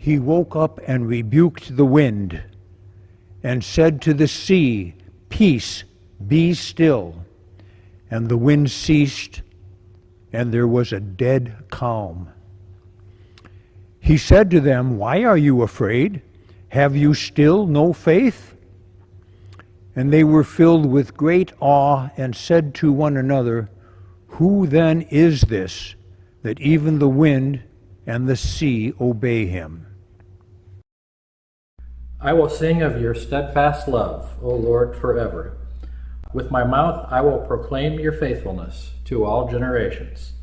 he woke up and rebuked the wind, and said to the sea, "Peace, be still." And the wind ceased, and there was a dead calm. He said to them, "Why are you afraid? Have you still no faith?" And they were filled with great awe and said to one another, "Who then is this, that even the wind and the sea obey him?" I will sing of your steadfast love, O Lord, forever. With my mouth I will proclaim your faithfulness to all generations.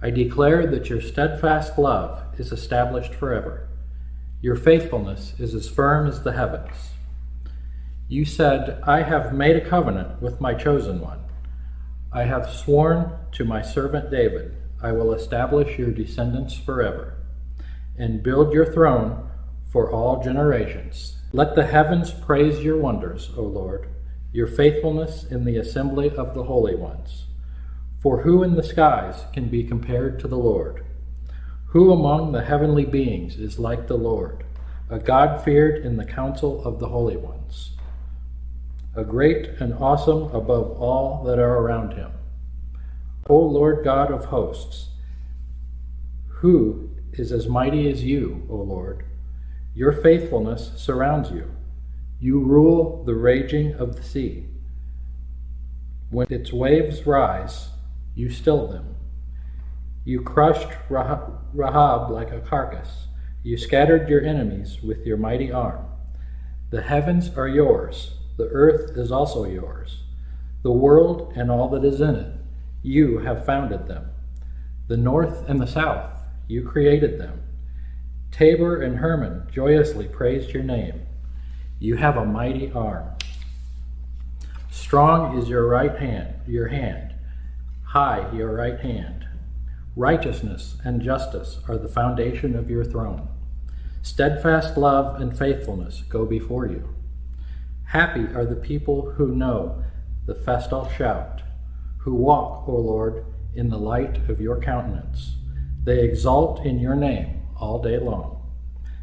I declare that your steadfast love is established forever. Your faithfulness is as firm as the heavens. You said, "I have made a covenant with my chosen one. I have sworn to my servant David, I will establish your descendants forever, and build your throne for all generations. Let the heavens praise your wonders, O Lord, your faithfulness in the assembly of the holy ones. For who in the skies can be compared to the Lord? Who among the heavenly beings is like the Lord, a God feared in the council of the holy ones, a great and awesome above all that are around him? O Lord God of hosts, who is as mighty as you, O Lord? Your faithfulness surrounds you. You rule the raging of the sea. When its waves rise, you still them. You crushed Rahab like a carcass. You scattered your enemies with your mighty arm. The heavens are yours. The earth is also yours. The world and all that is in it, you have founded them. The north and the south, you created them. Tabor and Hermon joyously praised your name. You have a mighty arm. Strong is your hand, high your right hand. Righteousness and justice are the foundation of your throne. Steadfast love and faithfulness go before you. Happy are the people who know the festal shout, who walk, O Lord, in the light of your countenance. They exalt in your name all day long,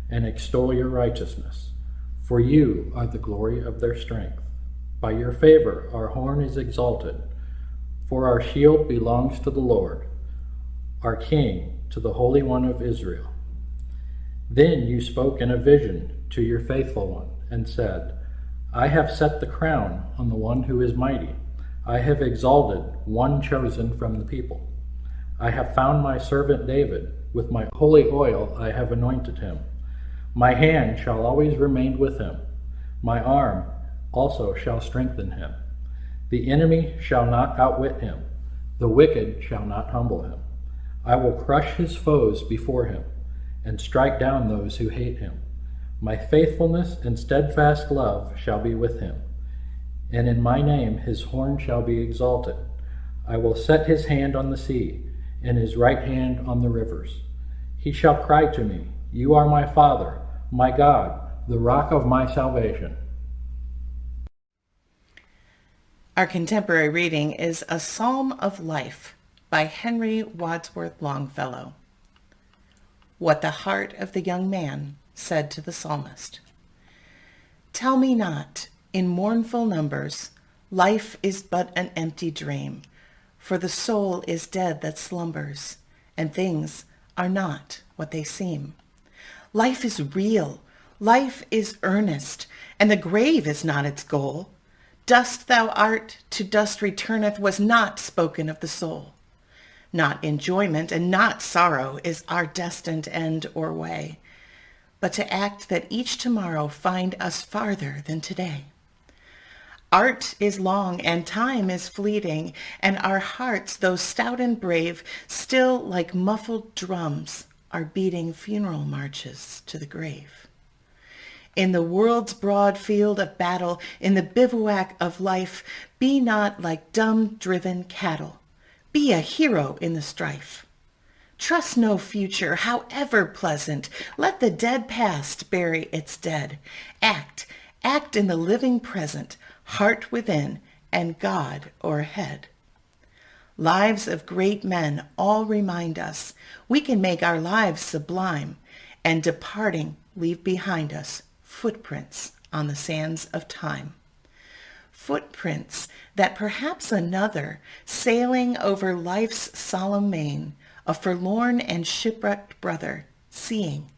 and extol your righteousness. For you are the glory of their strength. By your favor our horn is exalted, for our shield belongs to the Lord, our King, to the Holy One of Israel. Then you spoke in a vision to your faithful one, and said, I have set the crown on the one who is mighty. I have exalted one chosen from the people. I have found my servant David. With my holy oil I have anointed him. My hand shall always remain with him. My arm also shall strengthen him. The enemy shall not outwit him. The wicked shall not humble him. I will crush his foes before him and strike down those who hate him. My faithfulness and steadfast love shall be with him, and in my name his horn shall be exalted. I will set his hand on the sea, and his right hand on the rivers. He shall cry to me, You are my Father, my God, the rock of my salvation. Our contemporary reading is A Psalm of Life by Henry Wadsworth Longfellow. What the heart of the young man said to the psalmist. Tell me not, in mournful numbers, life is but an empty dream, for the soul is dead that slumbers, and things are not what they seem. Life is real, life is earnest, and the grave is not its goal. Dust thou art, to dust returneth, was not spoken of the soul. Not enjoyment and not sorrow is our destined end or way, but to act that each tomorrow find us farther than today. Art is long and time is fleeting, and our hearts, though stout and brave, still like muffled drums are beating funeral marches to the grave. In the world's broad field of battle, in the bivouac of life, be not like dumb-driven cattle. Be a hero in the strife. Trust no future, however pleasant. Let the dead past bury its dead. Act in the living present, heart within and God o'erhead. Lives of great men all remind us we can make our lives sublime, and departing leave behind us footprints on the sands of time. Footprints that perhaps another, sailing over life's solemn main, a forlorn and shipwrecked brother, seeing,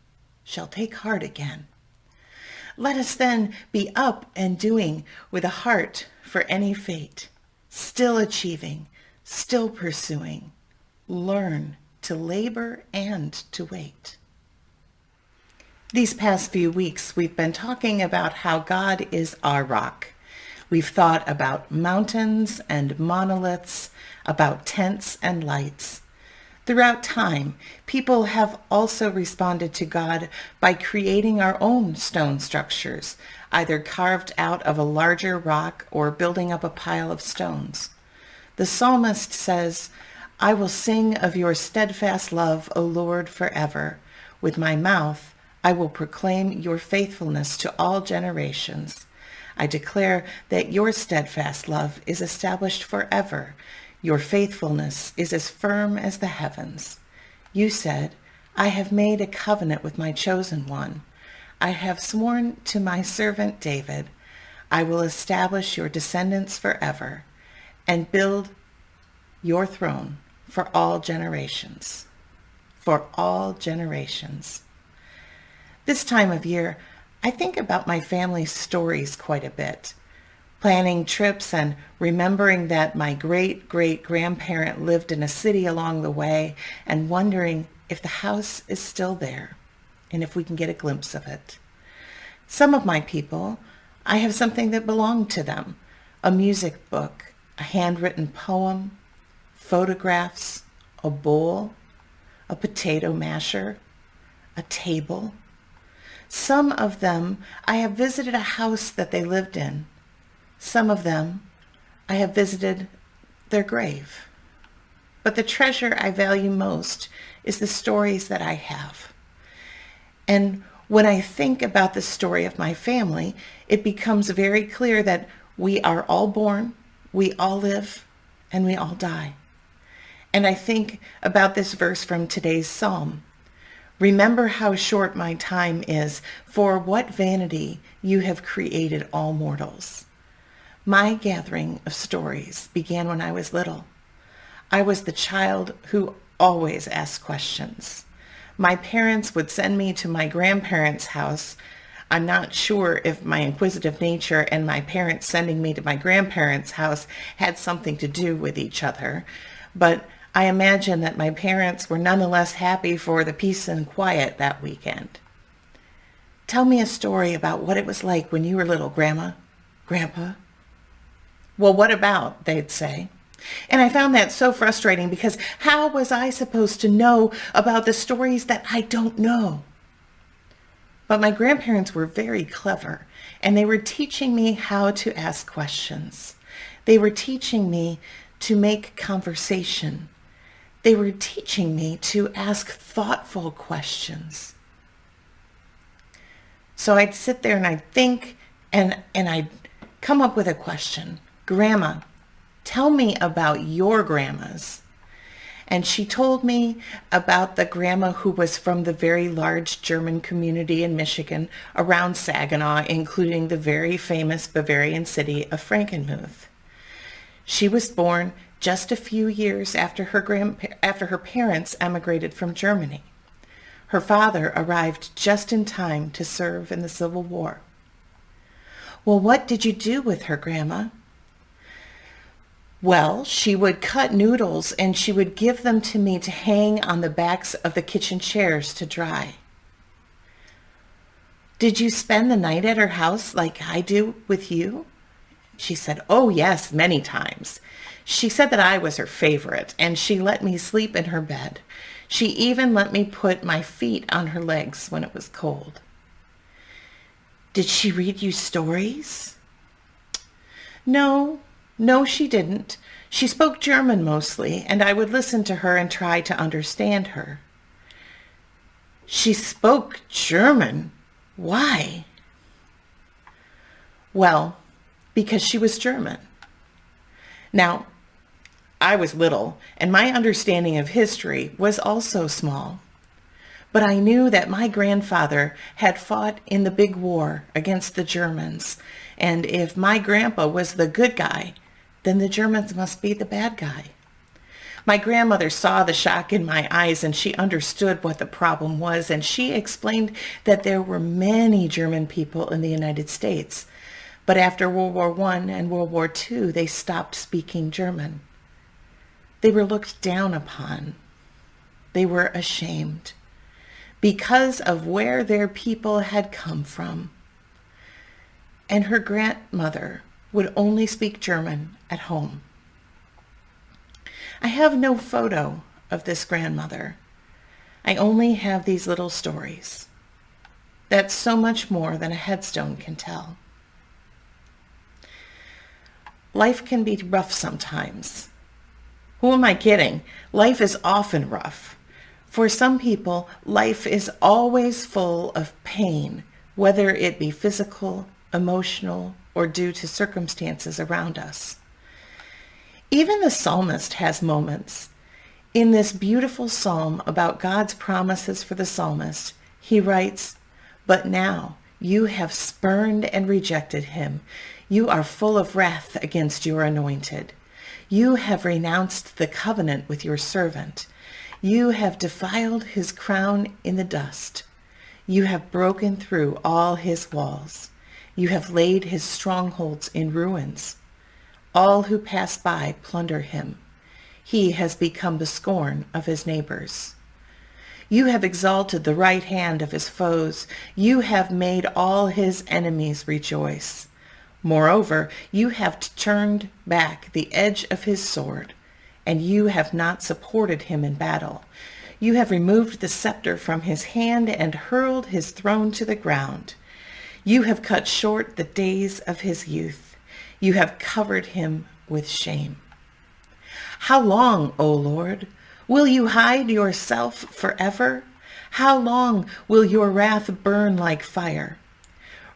shall take heart again. Let us then be up and doing with a heart for any fate, still achieving, still pursuing, learn to labor and to wait. These past few weeks, we've been talking about how God is our rock. We've thought about mountains and monoliths, about tents and lights. Throughout time, people have also responded to God by creating our own stone structures, either carved out of a larger rock or building up a pile of stones. The psalmist says, "I will sing of your steadfast love, O Lord, forever. With my mouth, I will proclaim your faithfulness to all generations. I declare that your steadfast love is established forever. Your faithfulness is as firm as the heavens. You said, I have made a covenant with my chosen one. I have sworn to my servant David, I will establish your descendants forever and build your throne for all generations." For all generations. This time of year, I think about my family's stories quite a bit. Planning trips and remembering that my great-great-grandparent lived in a city along the way and wondering if the house is still there and if we can get a glimpse of it. Some of my people, I have something that belonged to them, a music book, a handwritten poem, photographs, a bowl, a potato masher, a table. Some of them, I have visited a house that they lived in. Some of them, I have visited their grave. But the treasure I value most is the stories that I have. And when I think about the story of my family, it becomes very clear that we are all born, we all live, and we all die. And I think about this verse from today's psalm. Remember how short my time is, for what vanity you have created all mortals. My gathering of stories began when I was little. I was the child who always asked questions. My parents would send me to my grandparents' house. I'm not sure if my inquisitive nature and my parents sending me to my grandparents' house had something to do with each other, but I imagine that my parents were nonetheless happy for the peace and quiet that weekend. Tell me a story about what it was like when you were little, Grandma, Grandpa. Well, what about, they'd say. And I found that so frustrating because how was I supposed to know about the stories that I don't know? But my grandparents were very clever, and they were teaching me how to ask questions. They were teaching me to make conversation. They were teaching me to ask thoughtful questions. So I'd sit there and I'd think, and I'd come up with a question. Grandma, tell me about your grandmas. And she told me about the grandma who was from the very large German community in Michigan around Saginaw, including the very famous Bavarian city of Frankenmuth. She was born just a few years after her parents emigrated from Germany. Her father arrived just in time to serve in the Civil War. Well, what did you do with her, Grandma? Well, she would cut noodles and she would give them to me to hang on the backs of the kitchen chairs to dry. Did you spend the night at her house like I do with you? She said, oh yes, many times. She said that I was her favorite and she let me sleep in her bed. She even let me put my feet on her legs when it was cold. Did she read you stories? No, she didn't. She spoke German mostly, and I would listen to her and try to understand her. She spoke German? Why? Well, because she was German. Now, I was little, and my understanding of history was also small. But I knew that my grandfather had fought in the big war against the Germans. And if my grandpa was the good guy, then the Germans must be the bad guy. My grandmother saw the shock in my eyes, and she understood what the problem was, and she explained that there were many German people in the United States. But after World War I and World War II, they stopped speaking German. They were looked down upon. They were ashamed because of where their people had come from. And her grandmother would only speak German at home. I have no photo of this grandmother. I only have these little stories. That's so much more than a headstone can tell. Life can be rough sometimes. Who am I kidding? Life is often rough. For some people, life is always full of pain, whether it be physical, emotional, or due to circumstances around us. Even the psalmist has moments. In this beautiful psalm about God's promises for the psalmist, he writes, "But now you have spurned and rejected him. You are full of wrath against your anointed. You have renounced the covenant with your servant. You have defiled his crown in the dust. You have broken through all his walls. You have laid his strongholds in ruins. All who pass by plunder him. He has become the scorn of his neighbors. You have exalted the right hand of his foes. You have made all his enemies rejoice. Moreover, you have turned back the edge of his sword, and you have not supported him in battle. You have removed the scepter from his hand and hurled his throne to the ground. You have cut short the days of his youth. You have covered him with shame. How long, O Lord, will you hide yourself forever? How long will your wrath burn like fire?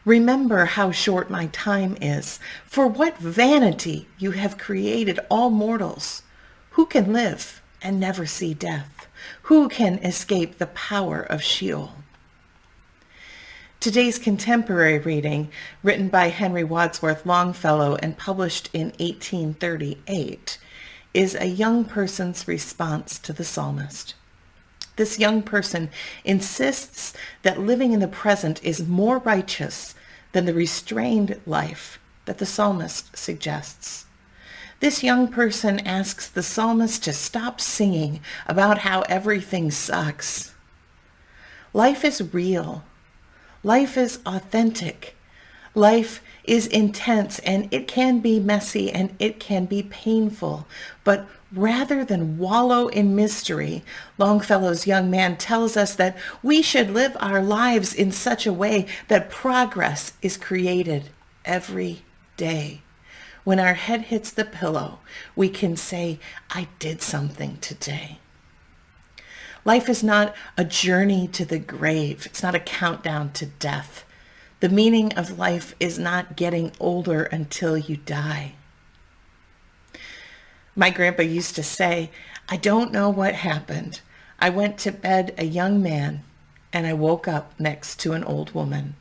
Remember how short my time is. For what vanity you have created all mortals. Who can live and never see death? Who can escape the power of Sheol? Today's contemporary reading, written by Henry Wadsworth Longfellow and published in 1838, is a young person's response to the psalmist. This young person insists that living in the present is more righteous than the restrained life that the psalmist suggests. This young person asks the psalmist to stop singing about how everything sucks. Life is real. Life is authentic. Life is intense, and it can be messy and it can be painful. But rather than wallow in mystery, Longfellow's young man tells us that we should live our lives in such a way that progress is created every day. When our head hits the pillow, we can say, I did something today. Life is not a journey to the grave. It's not a countdown to death. The meaning of life is not getting older until you die. My grandpa used to say, I don't know what happened. I went to bed a young man and I woke up next to an old woman.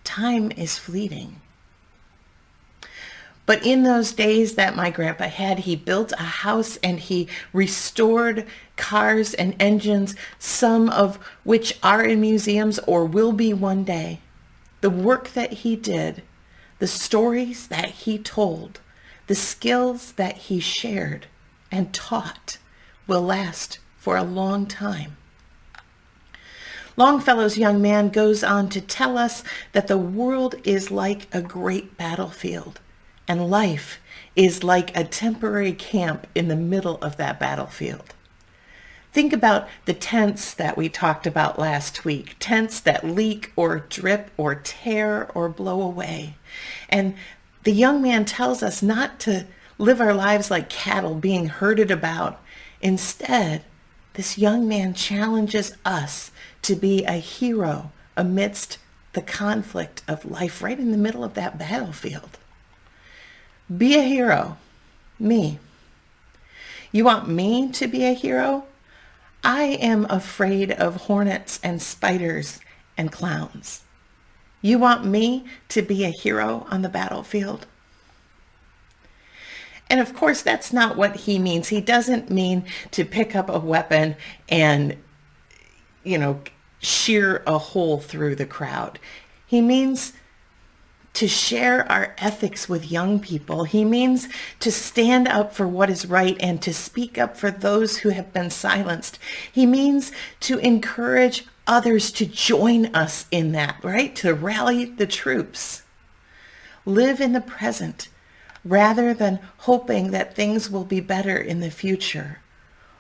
Time is fleeting. But in those days that my grandpa had, he built a house and he restored cars and engines, some of which are in museums or will be one day. The work that he did, the stories that he told, the skills that he shared and taught will last for a long time. Longfellow's young man goes on to tell us that the world is like a great battlefield. And life is like a temporary camp in the middle of that battlefield. Think about the tents that we talked about last week, tents that leak or drip or tear or blow away. And the young man tells us not to live our lives like cattle being herded about. Instead, this young man challenges us to be a hero amidst the conflict of life right in the middle of that battlefield. Be a hero. Me. You want me to be a hero? I am afraid of hornets and spiders and clowns. You want me to be a hero on the battlefield? And of course, that's not what he means. He doesn't mean to pick up a weapon and, shear a hole through the crowd. He means to share our ethics with young people. He means to stand up for what is right and to speak up for those who have been silenced. He means to encourage others to join us in that, right? To rally the troops. Live in the present rather than hoping that things will be better in the future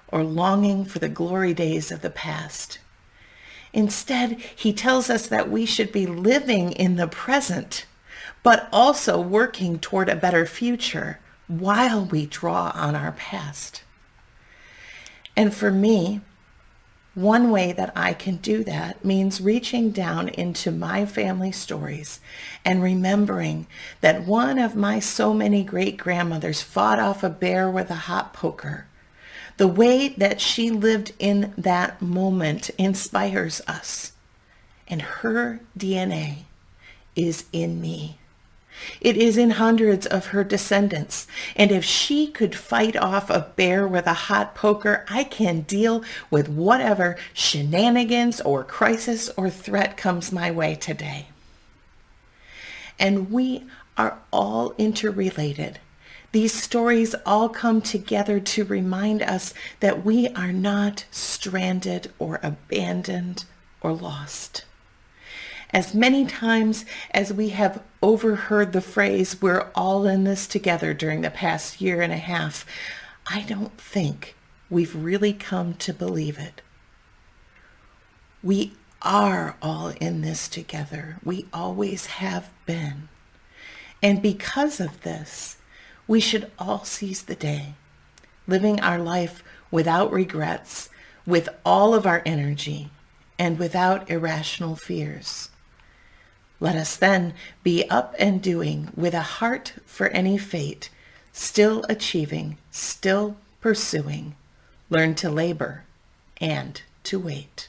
or longing for the glory days of the past. Instead, he tells us that we should be living in the present, but also working toward a better future while we draw on our past. And for me, one way that I can do that means reaching down into my family stories and remembering that one of my so many great-grandmothers fought off a bear with a hot poker. The way that she lived in that moment inspires us, and her DNA is in me. It is in hundreds of her descendants. And if she could fight off a bear with a hot poker, I can deal with whatever shenanigans or crisis or threat comes my way today. And we are all interrelated. These stories all come together to remind us that we are not stranded or abandoned or lost. As many times as we have overheard the phrase, "we're all in this together" during the past year and a half, I don't think we've really come to believe it. We are all in this together. We always have been. And because of this, we should all seize the day, living our life without regrets, with all of our energy, and without irrational fears. Let us then be up and doing with a heart for any fate, still achieving, still pursuing, learn to labor and to wait.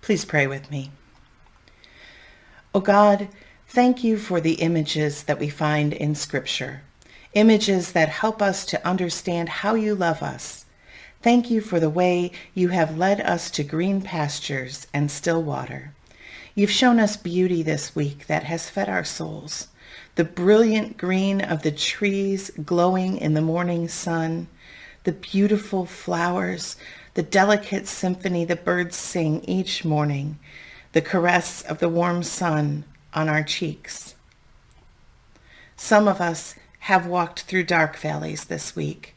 Please pray with me. O God, thank you for the images that we find in Scripture, images that help us to understand how you love us. Thank you for the way you have led us to green pastures and still water. You've shown us beauty this week that has fed our souls. The brilliant green of the trees glowing in the morning sun, the beautiful flowers, the delicate symphony the birds sing each morning, the caress of the warm sun on our cheeks. Some of us have walked through dark valleys this week,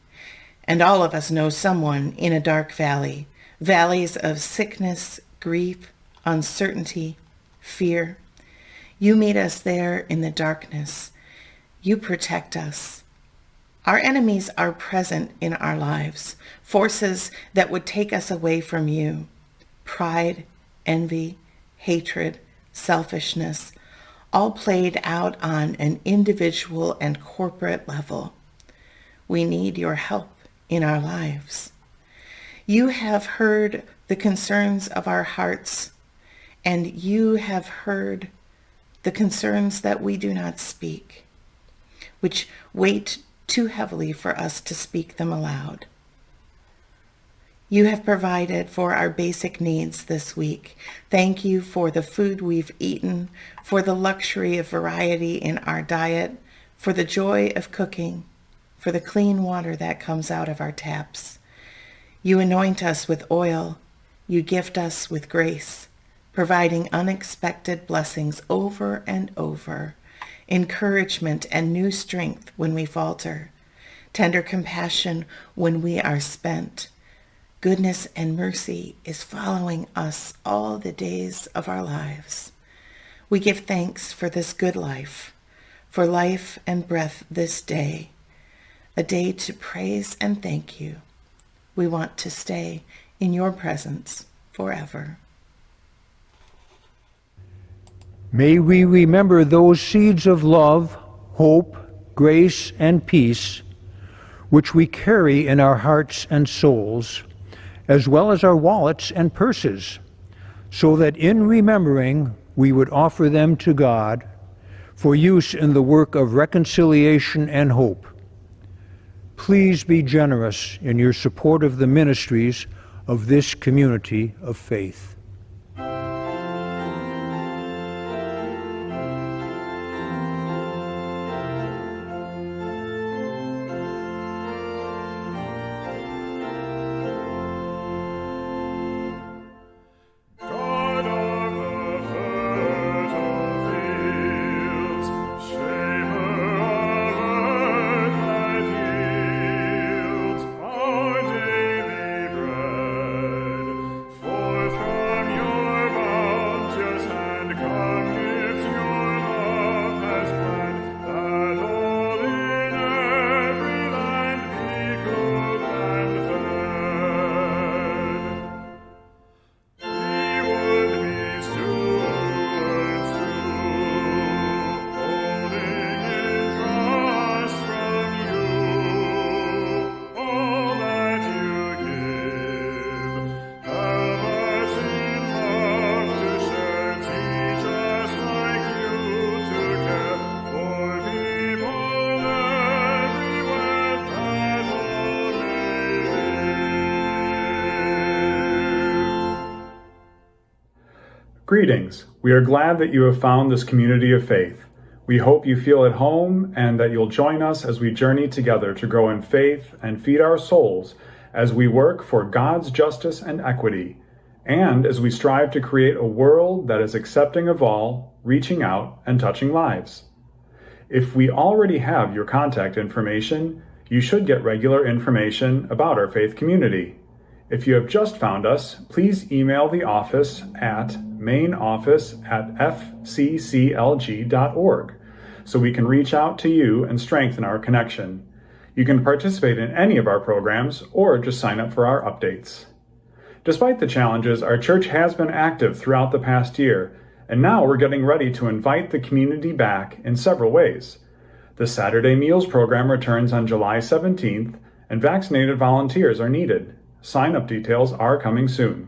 and all of us know someone in a dark valley, valleys of sickness, grief, uncertainty, fear. You meet us there in the darkness. You protect us. Our enemies are present in our lives, forces that would take us away from you. Pride, envy, hatred, selfishness, all played out on an individual and corporate level. We need your help in our lives. You have heard the concerns of our hearts, and you have heard the concerns that we do not speak, which weight too heavily for us to speak them aloud. You have provided for our basic needs this week. Thank you for the food we've eaten, for the luxury of variety in our diet, for the joy of cooking, for the clean water that comes out of our taps. You anoint us with oil. You gift us with grace, providing unexpected blessings over and over, encouragement and new strength when we falter, tender compassion when we are spent. Goodness and mercy is following us all the days of our lives. We give thanks for this good life, for life and breath this day, a day to praise and thank you. We want to stay in your presence forever. May we remember those seeds of love, hope, grace, and peace which we carry in our hearts and souls, as well as our wallets and purses, so that in remembering we would offer them to God for use in the work of reconciliation and hope. Please be generous in your support of the ministries of this community of faith. Greetings. We are glad that you have found this community of faith. We hope you feel at home and that you'll join us as we journey together to grow in faith and feed our souls as we work for God's justice and equity, and as we strive to create a world that is accepting of all, reaching out, and touching lives. If we already have your contact information, you should get regular information about our faith community. If you have just found us, please email the office at mainoffice@fcclg.org so we can reach out to you and strengthen our connection. You can participate in any of our programs or just sign up for our updates. Despite the challenges, our church has been active throughout the past year, and now we're getting ready to invite the community back in several ways. The Saturday Meals program returns on July 17th, and vaccinated volunteers are needed. Sign-up details are coming soon.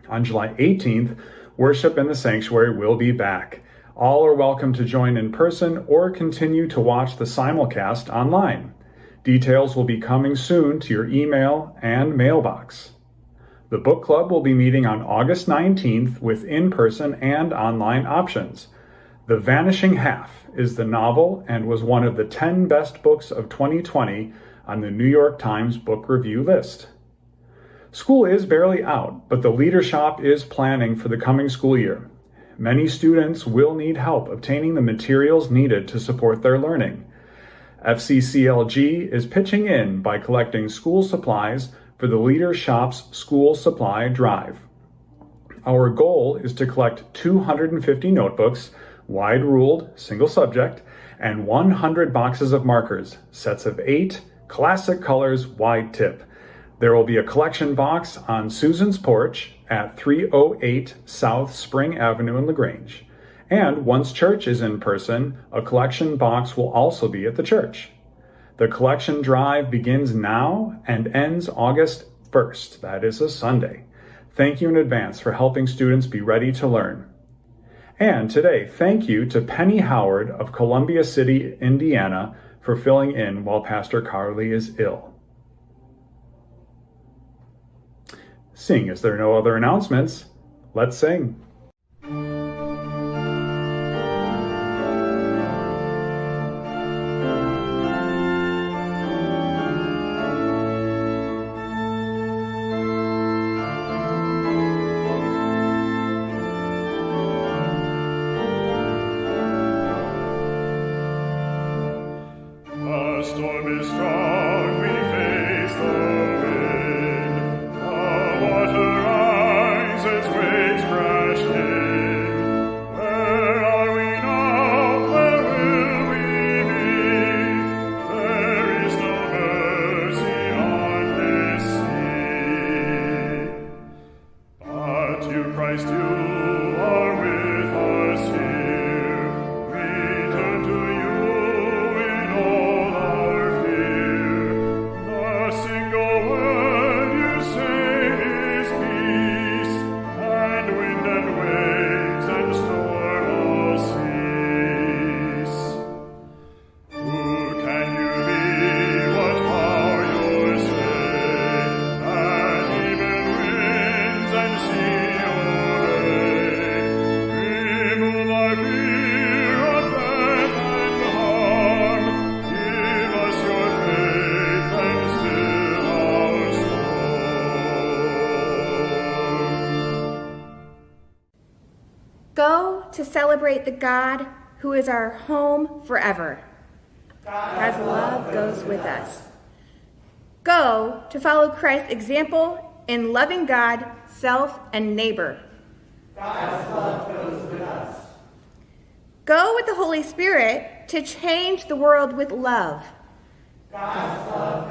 On July 18th, worship in the sanctuary will be back. All are welcome to join in person or continue to watch the simulcast online. Details will be coming soon to your email and mailbox. The book club will be meeting on August 19th with in-person and online options. The Vanishing Half is the novel and was one of the 10 best books of 2020 on the New York Times Book Review list. School is barely out, but the Leader Shop is planning for the coming school year. Many students will need help obtaining the materials needed to support their learning. FCCLG is pitching in by collecting school supplies for the Leader Shop's School Supply Drive. Our goal is to collect 250 notebooks, wide-ruled, single subject, and 100 boxes of markers, sets of 8, classic colors, wide tip. There will be a collection box on Susan's porch at 308 South Spring Avenue in Grange. And once church is in person, a collection box will also be at the church. The collection drive begins now and ends August 1st. That is a Sunday. Thank you in advance for helping students be ready to learn. And today, thank you to Penny Howard of Columbia City, Indiana, for filling in while Pastor Carly is ill. Seeing as there are no other announcements, let's sing. Go to celebrate the God who is our home forever. God's love goes with us. Go to follow Christ's example in loving God, self, and neighbor. God's love goes with us. Go with the Holy Spirit to change the world with love. God's love